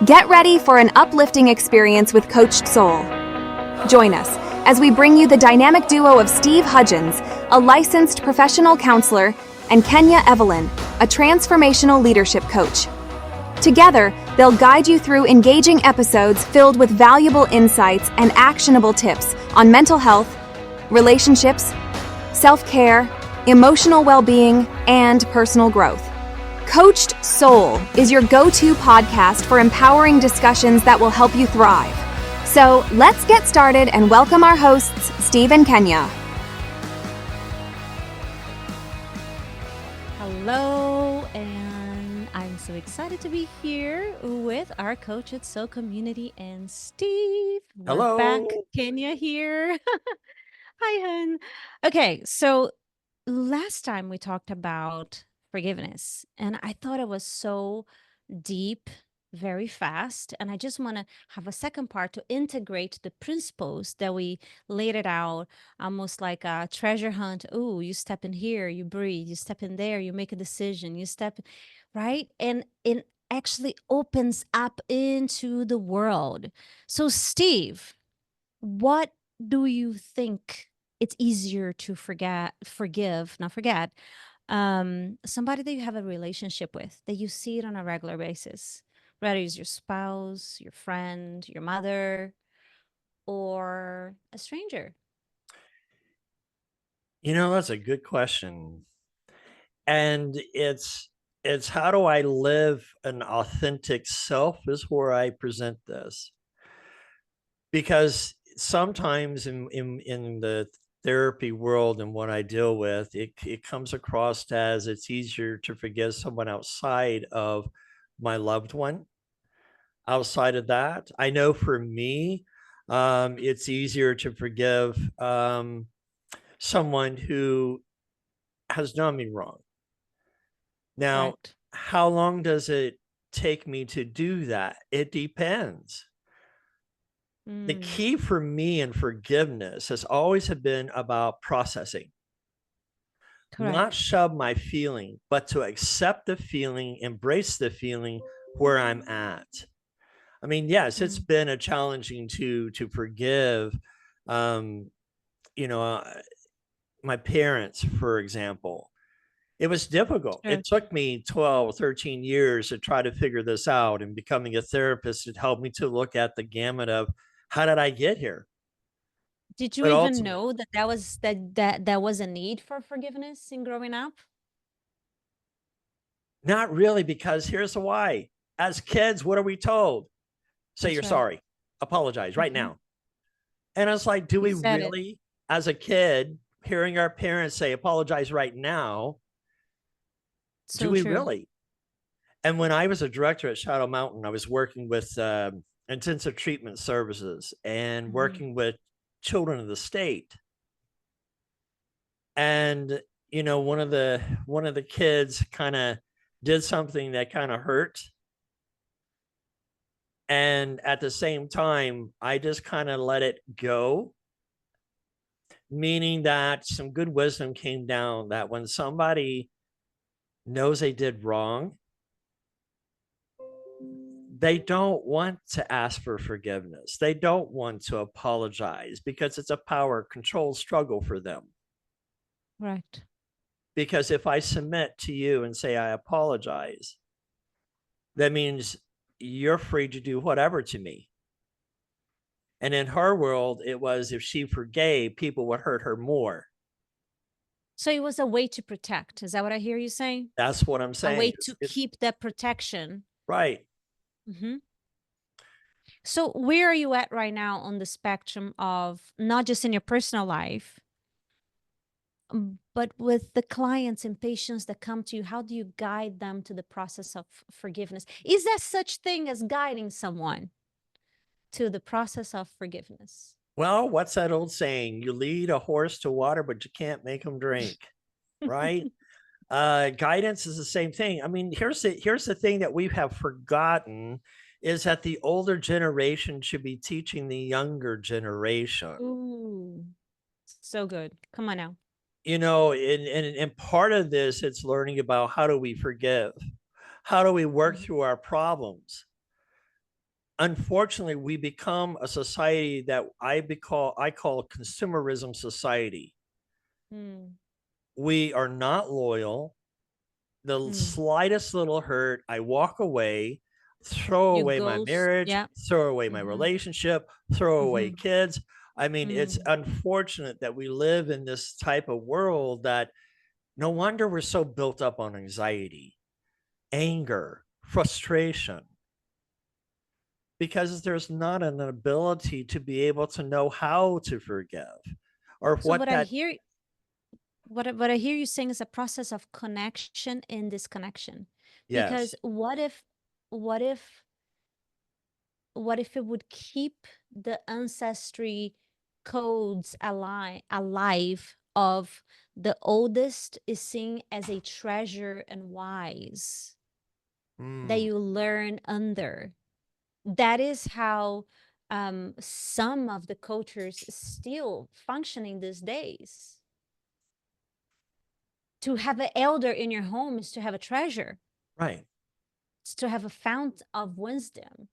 Get ready for an uplifting experience with Coached Soul. Join us as we bring you the dynamic duo of Steve Hudgens, a licensed professional counselor, and Kenya Evelyn, a transformational leadership coach. Together, they'll guide you through engaging episodes filled with valuable insights and actionable tips on mental health, relationships, self-care, emotional well-being, and personal growth. Coached Soul is your go-to podcast for empowering discussions that will help you thrive. So let's get started and welcome our hosts, Steve and Kenya. Hello, and I'm so excited to be here with our Coached Soul community and Steve. Hello. We're back. Kenya here. Hi, hun. Okay, so last time we talked about forgiveness, and I thought it was so deep, very fast. And I just want to have a second part to integrate the principles that we laid it out, almost like a treasure hunt. Oh, you step in here, you breathe, you step in there, you make a decision, you step, right? And it actually opens up into the world. So, Steve, what do you think it's easier to not forget, somebody that you have a relationship with, that you see it on a regular basis, whether it's your spouse, your friend, your mother, or a stranger? That's a good question. And it's how do I live an authentic self is where I present this. Because sometimes in the therapy world and what I deal with, it comes across as it's easier to forgive someone outside of my loved one. Outside of that, I know for me, it's easier to forgive someone who has done me wrong. Now, Right. how long does it take me to do that? It depends. The Mm, key for me in forgiveness has always have been about processing, not correct. shove my feeling, but to accept the feeling, embrace the feeling where I'm at. I mean, yes, it's Mm, been a challenging to forgive. Um, you know, uh, my parents, for example, it was difficult. sure. It took me 12, 13 years to try to figure this out, and becoming a therapist, it helped me to look at the gamut of how did I get here? Did you But even ultimately, know that that was a need for forgiveness in growing up? not really, because here's the why. As kids, what are we told? Say That's you're right. sorry, apologize right Hmm. now. And it's like, do You we said it. really, as a kid, hearing our parents say apologize right now, do So we true. really? And when I was a director at Shadow Mountain, I was working with intensive treatment services and Hmm. working with children of the state. And one of the kids kind of did something that kind of hurt. And at the same time, I just kind of let it go, meaning that some good wisdom came down that when somebody knows they did wrong, they don't want to ask for forgiveness. They don't want to apologize because it's a power control struggle for them. Right. Because if I submit to you and say I apologize, that means you're free to do whatever to me. And in her world, it was if she forgave, people would hurt her more. So it was a way to protect. Is that what I hear you saying? That's what I'm A way saying. to keep that protection. Right. Hmm. So where are you at right now on the spectrum of not just in your personal life, but with the clients and patients that come to you? How do you guide them to the process of forgiveness? Is there such thing as guiding someone to the process of forgiveness? Well, what's that old saying? You lead a horse to water, but you can't make him drink. Right. Guidance is the same thing. I mean, here's the thing that we have forgotten is that the older generation should be teaching the younger generation. Ooh, so good. Come on now. And part of this, it's learning about how do we forgive, how do we work Mhm. through our problems. unfortunately, we become a society that I call consumerism society. Mm, We are not loyal. The mm. slightest little hurt, I walk away, throw You away my ghost. marriage, Yeah. throw away my Mm-hmm. relationship, throw away Mm-hmm. kids. I mean, it's Mm. unfortunate that we live in this type of world that no wonder we're so built up on anxiety, anger, frustration, because there's not an ability to be able to know how to forgive or So what that, what I hear you saying is a process of connection and disconnection. Because yes. what if what if it would keep the ancestry codes alive of the oldest is seen as a treasure and wise that Mm, you learn under. That is how some of the cultures still functioning these days. To have an elder in your home is to have a treasure. right. It's to have a fount of wisdom.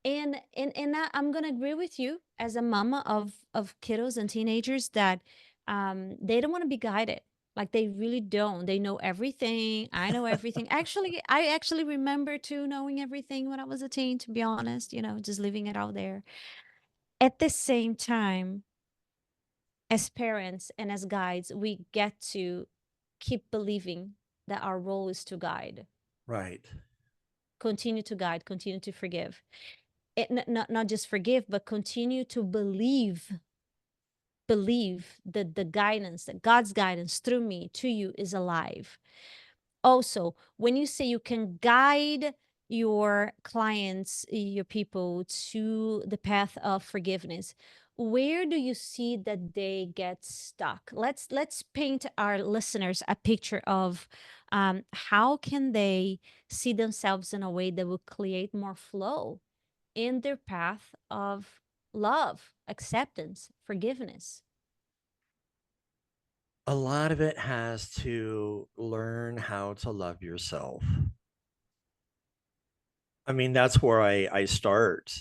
And I'm gonna agree with you as a mama of kiddos and teenagers that they don't want to be guided. Like they really don't. They know everything. I know everything. Actually, I actually remember too knowing everything when I was a teen, to be honest, just leaving it out there. At the same time, as parents and as guides, we get to keep believing that our role is to guide, Right. continue to guide, continue to forgive. Not just forgive, but continue to believe that the guidance, that God's guidance through me to you is alive. Also, when you say you can guide your clients, your people to the path of forgiveness, where do you see that they get stuck? Let's paint our listeners a picture of how can they see themselves in a way that will create more flow in their path of love, acceptance, forgiveness. A lot of it has to learn how to love yourself. I mean, that's where I start.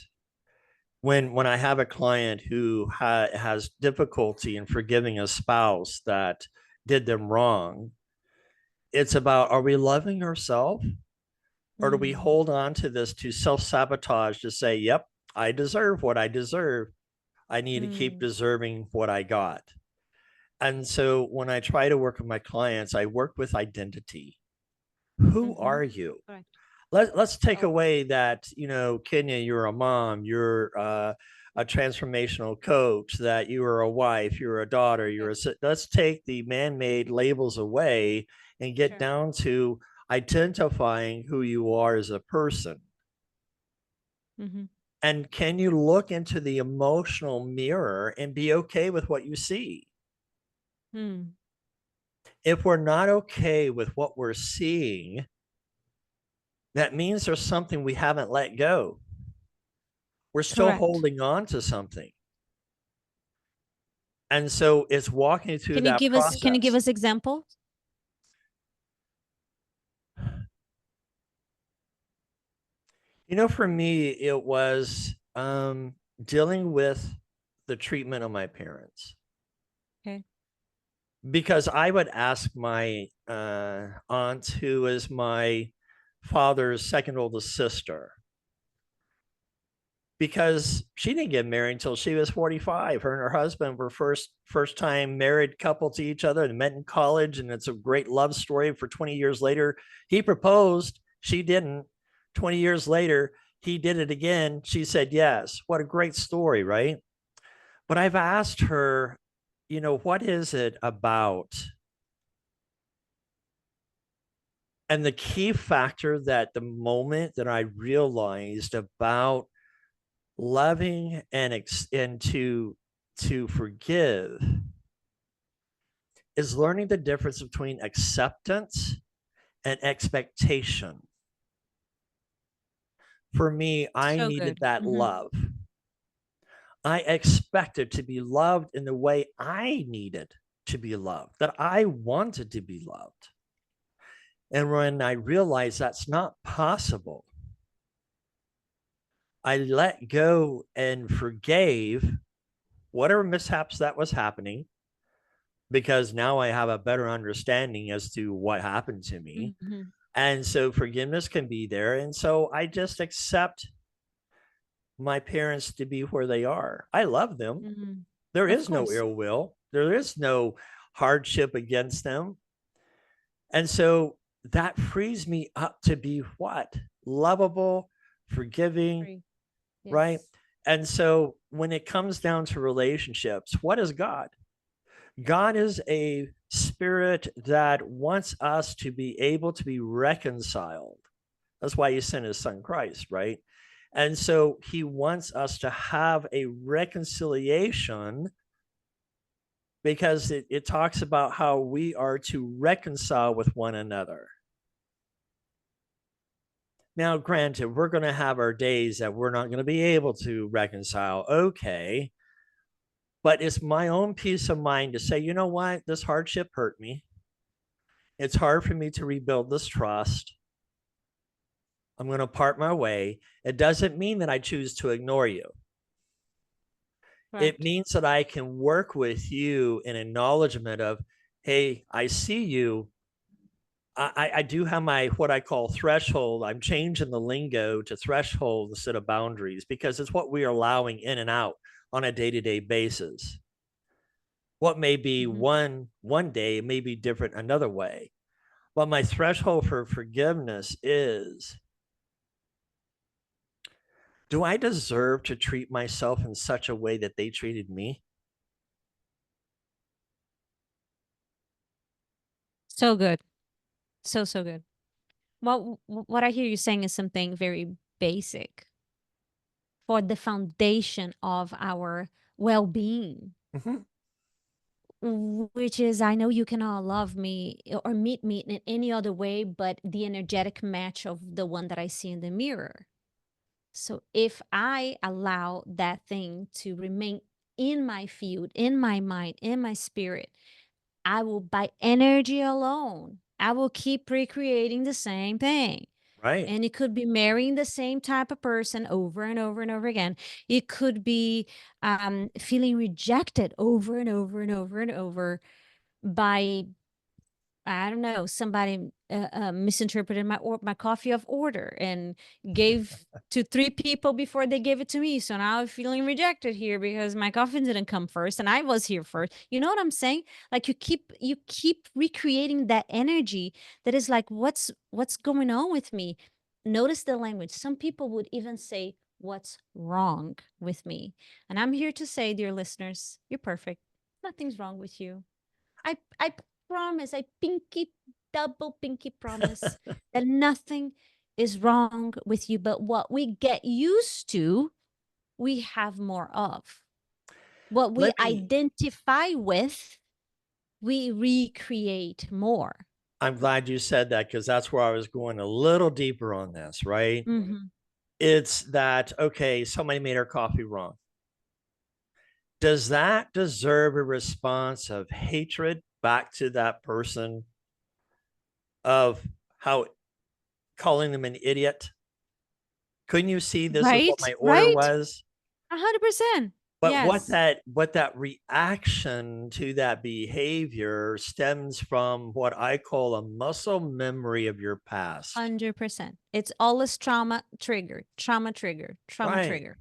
When I have a client who has difficulty in forgiving a spouse that did them wrong, it's about, are we loving ourselves, or do we Mm, hold on to this to self-sabotage to say, yep, I deserve what I deserve. I need to keep mm, deserving what I got. And so when I try to work with my clients, I work with identity. Who mm-hmm. are you? Correct. Let's take Oh, away that, Kenya, you're a mom, you're a transformational coach, that you are a wife, you're a daughter, sure, let's take the man-made labels away and get sure. down to identifying who you are as a person. Mm-hmm. And can you look into the emotional mirror and be okay with what you see? Mm, If we're not okay with what we're seeing, that means there's something we haven't let go. We're still correct. holding on to something. And so it's walking through that Can you give process. us examples? For me, it was dealing with the treatment of my parents, Okay. because I would ask my aunt, who is my father's second oldest sister, because she didn't get married until she was 45. Her and her husband were first time married couple to each other and met in college, and it's a great love story. For 20 years later, he proposed, she didn't. 20 years later, he did it again, she said yes. What a great story, right? But I've asked her, what is it about? And the key factor, that the moment that I realized about loving and to forgive, is learning the difference between acceptance and expectation. For me, I So needed good. that Mm-hmm. love. I expected to be loved in the way I needed to be loved, that I wanted to be loved. And when I realized that's not possible, I let go and forgave whatever mishaps that was happening, because now I have a better understanding as to what happened to me. Mhm. And so forgiveness can be there. And so I just accept my parents to be where they are. I love them. Mhm. There Of is no course. ill will, there is no hardship against them. And so that frees me up to be what? Lovable, forgiving, Free. right? Yes. And so when it comes down to relationships, what is God? God is a spirit that wants us to be able to be reconciled. That's why he sent his son Christ, right? And so he wants us to have a reconciliation, because it talks about how we are to reconcile with one another. Now, granted, we're going to have our days that we're not going to be able to reconcile. Okay. But it's my own peace of mind to say, you know what? This hardship hurt me. It's hard for me to rebuild this trust. I'm going to part my way. It doesn't mean that I choose to ignore you. It Correct. means that I can work with you in acknowledgement of, hey, I see you. I do have my what I call threshold. I'm changing the lingo to threshold instead of boundaries, because it's what we are allowing in and out on a day-to-day basis. What may be Mhm. one day may be different another way. But my threshold for forgiveness is, do I deserve to treat myself in such a way that they treated me? So good. So, so good. Well, what I hear you saying is something very basic for the foundation of our well-being, Mhm. which is I know you cannot love me or meet me in any other way but the energetic match of the one that I see in the mirror. So if I allow that thing to remain in my field, in my mind, in my spirit, I will, by energy alone, I will keep recreating the same thing. Right. And it could be marrying the same type of person over and over and over again. It could be feeling rejected over and over and over and over by, I don't know, somebody misinterpreted my coffee of order and gave to 3 people before they gave it to me. So now I'm feeling rejected here because my coffee didn't come first and I was here first. You know what I'm saying? Like you keep recreating that energy that is like, what's going on with me? Notice the language. Some people would even say, what's wrong with me? And I'm here to say, dear listeners, you're perfect. Nothing's wrong with you. I promise, I pinky double pinky promise that nothing is wrong with you, but what we get used to, we have more of. What we Let me, identify with, we recreate more. I'm glad you said that, because that's where I was going a little deeper on this, right? Mhm. It's that, okay, somebody made our coffee wrong. Does that deserve a response of hatred back to that person, of how calling them an idiot? Couldn't you see this is what Right? my order Right? was? 100%. But Yes. what that reaction to that behavior stems from, what I call a muscle memory of your past. 100%. It's always trauma trigger, trauma trigger, trauma Right. trigger.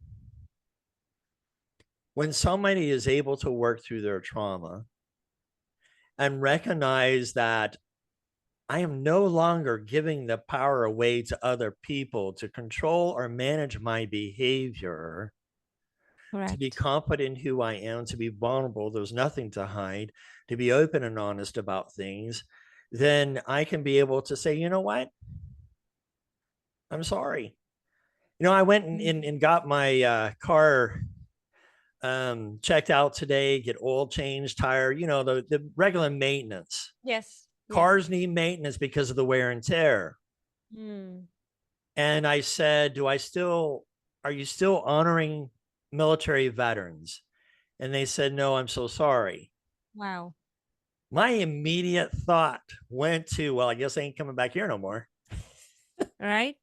When somebody is able to work through their trauma and recognize that I am no longer giving the power away to other people to control or manage my behavior, to be Correct. confident in who I am, to be vulnerable, there's nothing to hide, to be open and honest about things, then I can be able to say, you know what? I'm sorry. I went Mhm. and got my car checked out today, get oil changed, tire, the regular maintenance. Yes. Yes. Cars need maintenance because of the wear and tear. Mm. And I said, are you still honoring military veterans? And they said, no, I'm so sorry. Wow. My immediate thought went to, well, I guess I ain't coming back here no more. Right?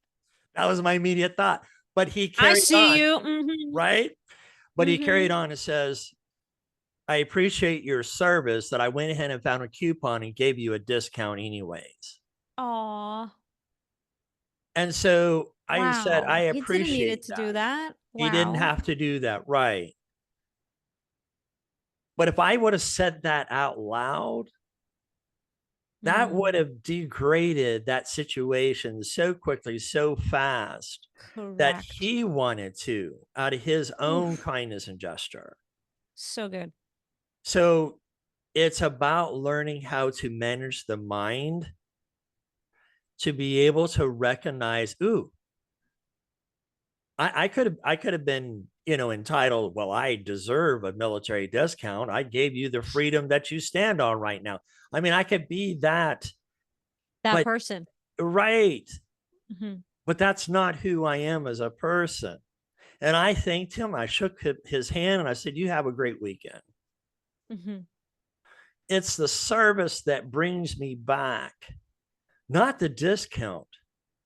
That was my immediate thought. but he I carried see on, you. Mhm. right? But he Mhm. carried on and says, I appreciate your service that I went ahead and found a coupon and gave you a discount anyways. Aw. And so I said, I Wow. He didn't need it appreciate to do that. that. He didn't Wow. have to do that. Right. But if I would have said that out loud, that would Mm. have degraded that situation so quickly, so fast that Correct. he wanted to out of his own Oof. kindness and gesture. So good. So it's about learning how to manage the mind to be able to recognize, ooh, I could have been, entitled, well, I deserve a military discount. I gave you the freedom that you stand on right now. I mean, I could be that, That but person. right. Mhm. But that's not who I am as a person. And I thanked him. I shook his hand and I said, you have a great weekend. Mhm. It's the service that brings me back, not the discount.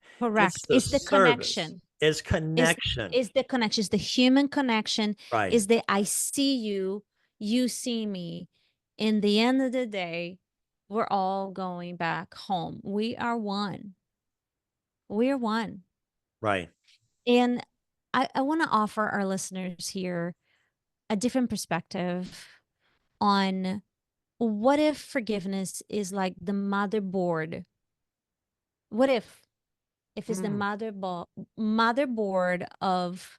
It's Correct. the It's the service, connection. it's Is connection. is the connection, is the human connection, Right. is the I see you, you see me. In the end of the day, we're all going back home. We are one. We are one. Right. And I want to offer our listeners here a different perspective on what if forgiveness is like the motherboard. What if it's the Mm. motherboard of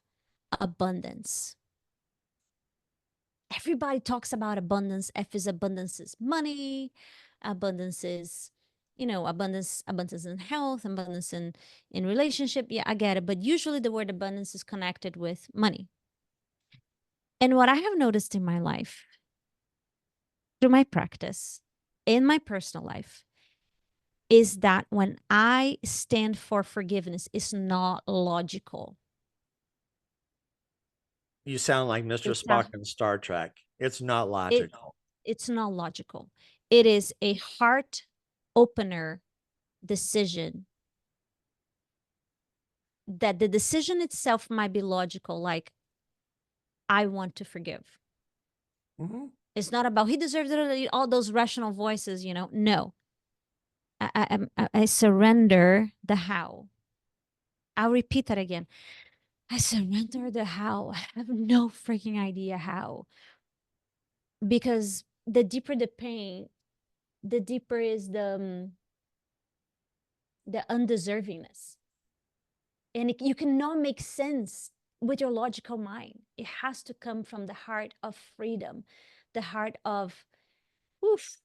abundance? Everybody talks about abundance. If is abundance is money, abundance is, abundance in health, abundance in relationship. Yeah, I get it. But usually the word abundance is connected with money. And what I have noticed in my life, through my practice, in my personal life, is that when I stand for forgiveness, it's not logical. You sound like Mr. It's not Spock in Star Trek. It's not it logical. it's not logical. It is a heart opener decision, that the decision itself might be logical, like I want to forgive. Mhm. It's not about he deserves it, all those rational voices, No, I surrender the how. I'll repeat that again. I surrender the how. I have no freaking idea how. Because the deeper the pain, the deeper is the undeservingness. And you cannot make sense with your logical mind. It has to come from the heart of freedom, the heart of, oof,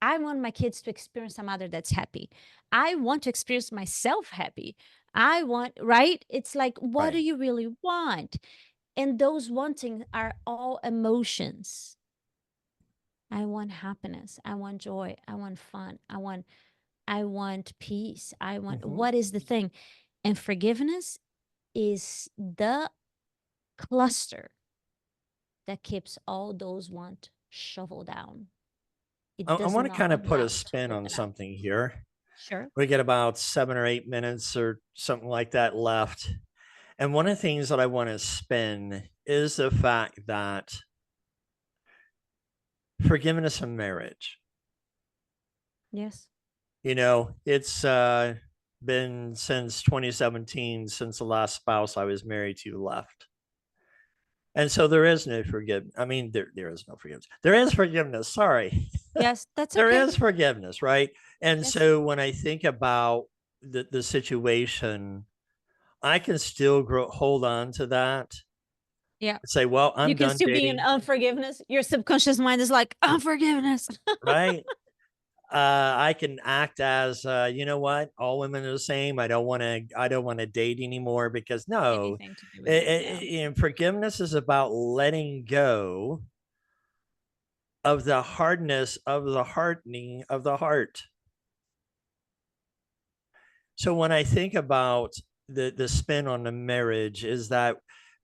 I want my kids to experience a mother that's happy. I want to experience myself happy. I want, right? It's like, what do Right. you really want? And those wanting are all emotions. I want happiness. I want joy. I want fun. I want peace. I want, Mhm. what is the thing? And forgiveness is the cluster that keeps all those want shovel down. It I does want to not kind of put a allow to spin on open up. something here. Sure. We get about 7 or 8 minutes or something like that left. And one of the things that I want to spin is the fact that forgiveness in marriage, Yes. it's been since 2017, since the last spouse I was married to left. And so there is no forgiveness. I mean, there is no forgiveness. There is forgiveness. Sorry. Yes, that's There okay. is forgiveness, right? And Yes. so when I think about the situation, I can still hold on to that Yeah. and say, well, You I'm can done still be in dating, unforgiveness. Your subconscious mind is like, unforgiveness. right? I can act as, you know what? All women are the same. I don't want to date anymore because no, Anything to do with you. Yeah. and forgiveness is about letting go of the hardness of the hardening of the heart. So when I think about the spin on the marriage is that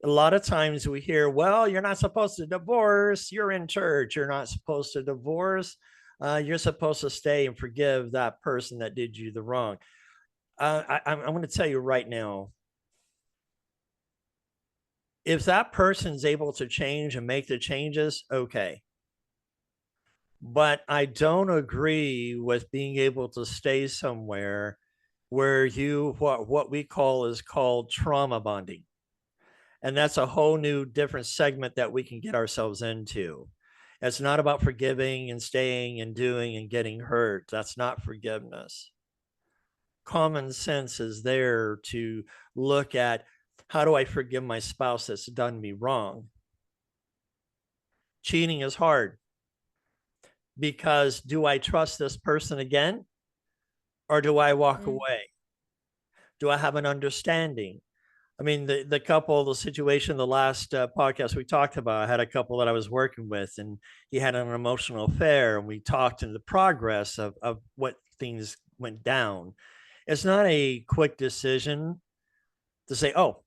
a lot of times we hear, well, you're not supposed to divorce. You're in church. You're not supposed to divorce. You're supposed to stay and forgive that person that did you the wrong. I'm going to tell you right now, if that person's able to change and make the changes, okay. But I don't agree with being able to stay somewhere where you what we call is called trauma bonding. And that's a whole new different segment that we can get ourselves into. It's not about forgiving and staying and doing and getting hurt. That's not forgiveness. Common sense is there to look at, how do I forgive my spouse that's done me wrong? Cheating is hard because do I trust this person again, or do I walk Mm. away? Do I have an understanding? I mean, the couple, the situation, the last podcast we talked about, I had a couple that I was working with, and he had an emotional affair, and we talked in the progress of what things went down. It's not a quick decision to say, oh,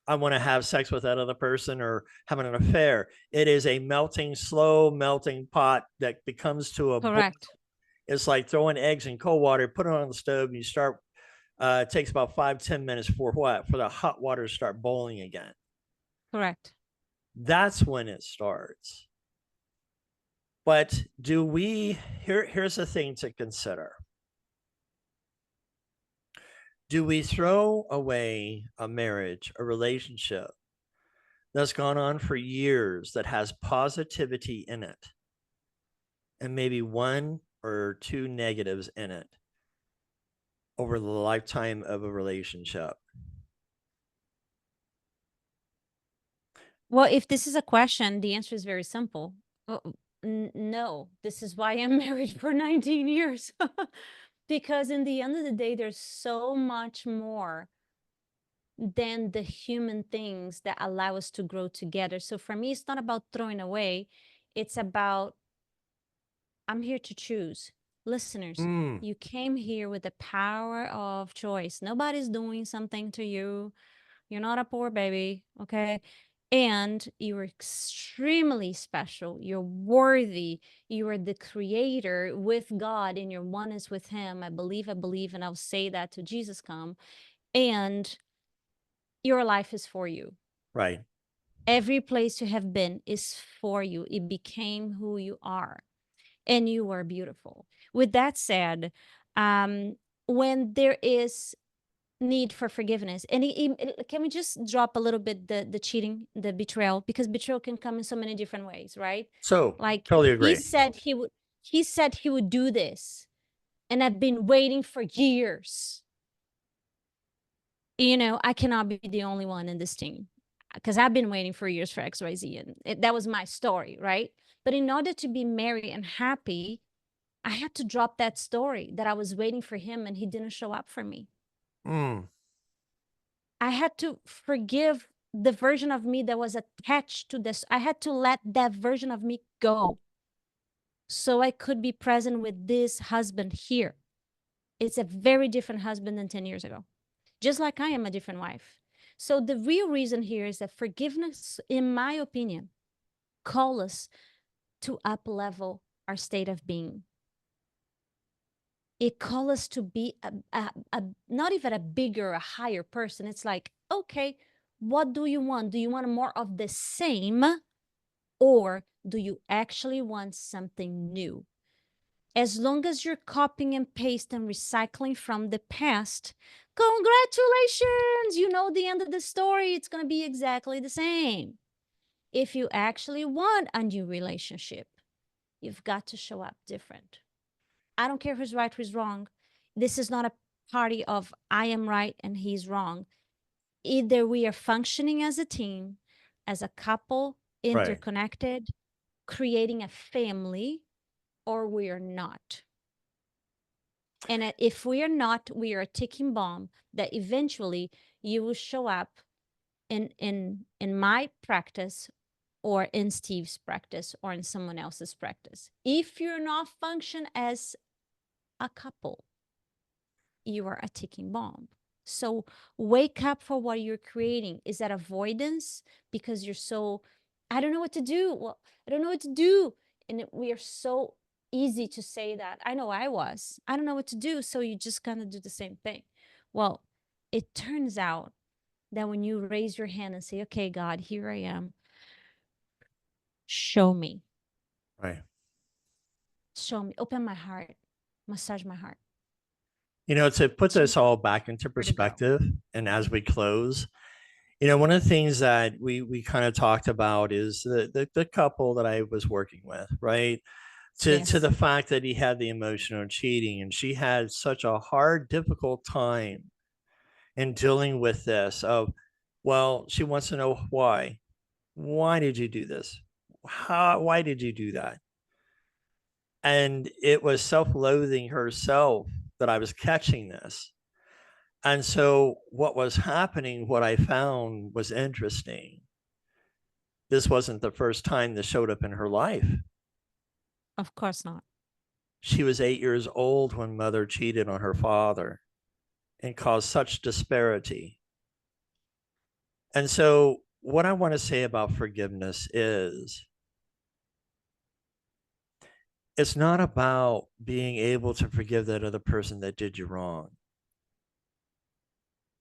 I want to have sex with that other person or having an affair. It is a melting, slow melting pot that becomes to a boil. Correct. It's like throwing eggs in cold water, put it on the stove, and you start. It takes about 5-10 minutes for what? For the hot water to start boiling again. Correct. That's when it starts. But do we, here's the thing to consider. Do we throw away a marriage, a relationship that's gone on for years that has positivity in it and maybe one or two negatives in it over the lifetime of a relationship? Well, if this is a question, the answer is very simple. No, this is why I'm married for 19 years. Because in the end of the day, there's so much more than the human things that allow us to grow together. So for me, it's not about throwing away. It's about, I'm here to choose. Listeners, you came here with the power of choice. Nobody's doing something to you. You're not a poor baby, okay? And you're extremely special. You're worthy. You are the creator with God, and your oneness with Him. I believe, and I'll say that till Jesus come. And your life is for you. Right. Every place you have been is for you. It became who you are, and you are beautiful. With that said, when there is need for forgiveness, and can we just drop a little bit the cheating, the betrayal, because betrayal can come in so many different ways, right? So Like totally agree. he said he would do this, and I've been waiting for years. I cannot be the only one in this team, because I've been waiting for years for XYZ, and that was my story, right? But in order to be merry and happy, I had to drop that story that I was waiting for him and he didn't show up for me. I had to forgive the version of me that was attached to this. I had to let that version of me go so I could be present with this husband here. It's a very different husband than 10 years ago, just like I am a different wife. So the real reason here is that forgiveness, in my opinion, calls us to up-level our state of being. It calls us to be not even a bigger, a higher person. It's like, okay, what do you want? Do you want more of the same, or do you actually want something new? As long as you're copying and pasting and recycling from the past, congratulations, you know the end of the story. It's going to be exactly the same. If you actually want a new relationship, you've got to show up different. I don't care who's right, who's wrong. This is not a party of I am right and he's wrong. Either we are functioning as a team, as a couple, interconnected, creating a family, or we are not. And if we are not, we are a ticking bomb that eventually you will show up in my practice, or in Steve's practice, or in someone else's practice. If you're not function as a couple, you are a ticking bomb. So wake up for what you're creating. Is that avoidance because you're so, I don't know what to do? Well, I don't know what to do. And we are so easy to say that. I know I was. I don't know what to do. So you just kind of do the same thing. Well, it turns out that when you raise your hand and say, okay, God, here I am, show me, Right. open my heart, massage my heart. To put this all back into Where to go. perspective, and as we close, one of the things that we kind of talked about is the couple that I was working with, right? To Yes. the fact that he had the emotional cheating, and she had such a hard, difficult time in dealing with this of, well, she wants to know why. Why did you do this? Why did you do that? And it was self-loathing herself that I was catching this. And so what was happening, what I found was interesting. This wasn't the first time this showed up in her life. Of course not. She was 8 years old when mother cheated on her father and caused such disparity. And so what I want to say about forgiveness is, it's not about being able to forgive that other person that did you wrong.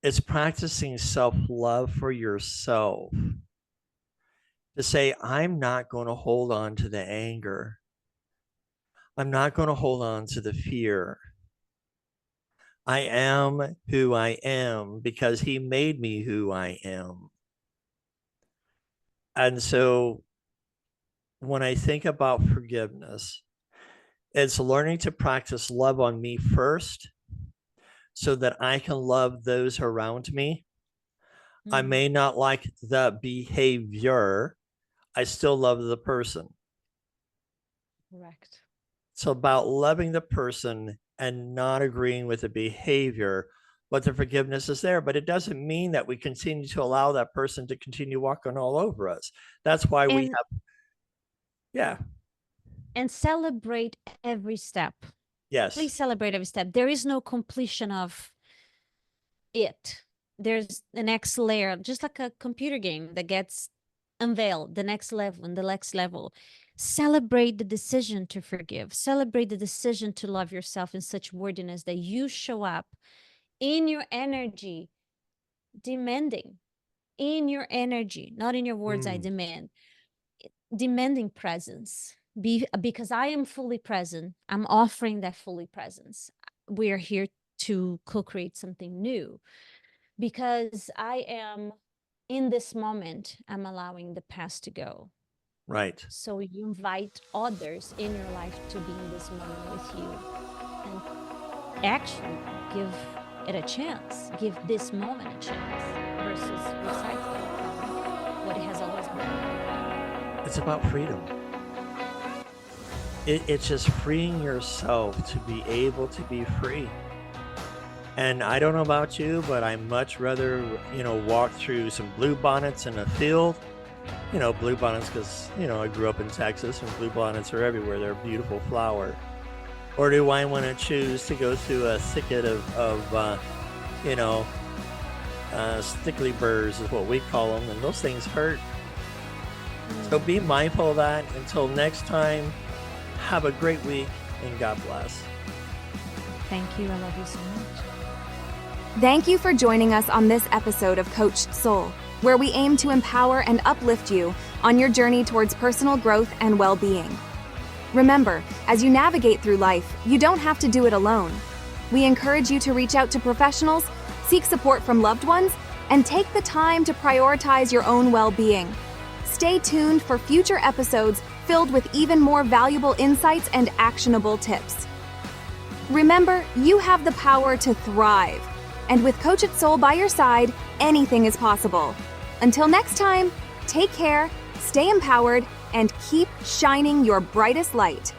It's practicing self-love for yourself. To say, I'm not going to hold on to the anger. I'm not going to hold on to the fear. I am who I am because he made me who I am. And so when I think about forgiveness, it's learning to practice love on me first so that I can love those around me. I may not like the behavior. I still love the person. Correct. It's about loving the person and not agreeing with the behavior, but the forgiveness is there. But it doesn't mean that we continue to allow that person to continue walking all over us. That's why we have, yeah. And celebrate every step. Yes. Please celebrate every step. There is no completion of it. There's the next layer, just like a computer game that gets unveiled, the next level and the next level. Celebrate the decision to forgive. Celebrate the decision to love yourself in such worthiness that you show up in your energy, demanding, in your energy, not in your words, I demand, demanding presence. Because I am fully present, I'm offering that fully presence. We are here to co-create something new. Because I am in this moment, I'm allowing the past to go. Right. So you invite others in your life to be in this moment with you and actually give it a chance, give this moment a chance versus recycling what it has always been. It's about freedom. It's just freeing yourself to be able to be free. And I don't know about you, but I much rather, walk through some bluebonnets in a field. Bluebonnets because, I grew up in Texas and bluebonnets are everywhere. They're a beautiful flower. Or do I want to choose to go through a thicket of stickly burrs is what we call them. And those things hurt. So be mindful of that. Until next time, have a great week and God bless. Thank you. I love you so much. Thank you for joining us on this episode of Coached Soul, where we aim to empower and uplift you on your journey towards personal growth and well-being. Remember, as you navigate through life, you don't have to do it alone. We encourage you to reach out to professionals, seek support from loved ones, and take the time to prioritize your own well-being. Stay tuned for future episodes filled with even more valuable insights and actionable tips. Remember, you have the power to thrive. And with Coached Soul by your side, anything is possible. Until next time, take care, stay empowered, and keep shining your brightest light.